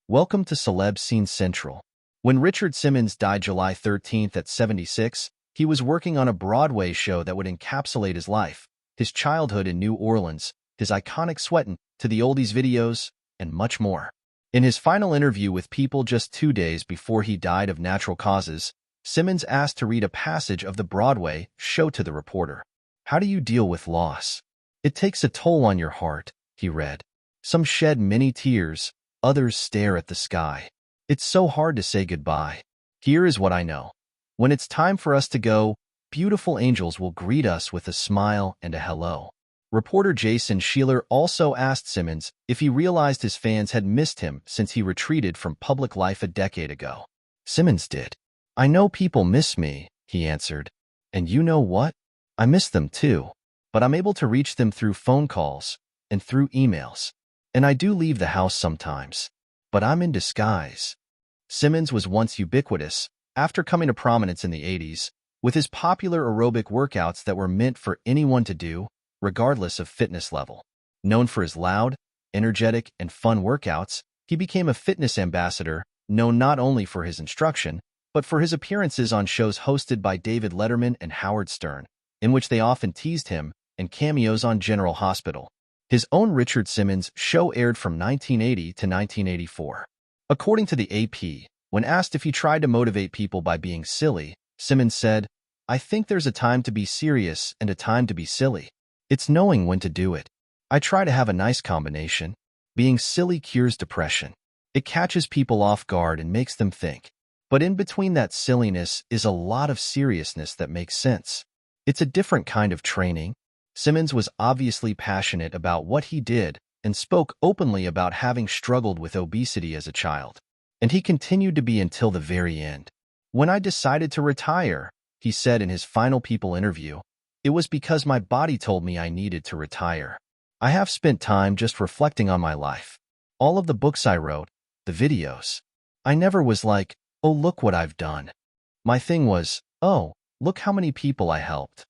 Welcome to Celeb Scene Central. When Richard Simmons died July 13th at 76, he was working on a Broadway show that would encapsulate his life, his childhood in New Orleans, his iconic sweatin' to the oldies videos, and much more. In his final interview with People just 2 days before he died of natural causes, Simmons asked to read a passage of the Broadway show to the reporter. "How do you deal with loss? It takes a toll on your heart," he read. "Some shed many tears, others stare at the sky. It's so hard to say goodbye. Here is what I know. When it's time for us to go, beautiful angels will greet us with a smile and a hello." Reporter Jason Sheeler also asked Simmons if he realized his fans had missed him since he retreated from public life a decade ago. Simmons did. "I know people miss me," he answered. "And you know what? I miss them too. But I'm able to reach them through phone calls and through emails. And I do leave the house sometimes. But I'm in disguise." Simmons was once ubiquitous, after coming to prominence in the 80s, with his popular aerobic workouts that were meant for anyone to do, regardless of fitness level. Known for his loud, energetic, and fun workouts, he became a fitness ambassador, known not only for his instruction, but for his appearances on shows hosted by David Letterman and Howard Stern, in which they often teased him, and cameos on General Hospital. His own Richard Simmons show aired from 1980 to 1984. According to the AP, when asked if he tried to motivate people by being silly, Simmons said, "I think there's a time to be serious and a time to be silly. It's knowing when to do it. I try to have a nice combination. Being silly cures depression. It catches people off guard and makes them think. But in between that silliness is a lot of seriousness that makes sense. It's a different kind of training." Simmons was obviously passionate about what he did and spoke openly about having struggled with obesity as a child. And he continued to be until the very end. "When I decided to retire," he said in his final People interview, "it was because my body told me I needed to retire. I have spent time just reflecting on my life. All of the books I wrote, the videos. I never was like, oh, look what I've done. My thing was, oh, look how many people I helped."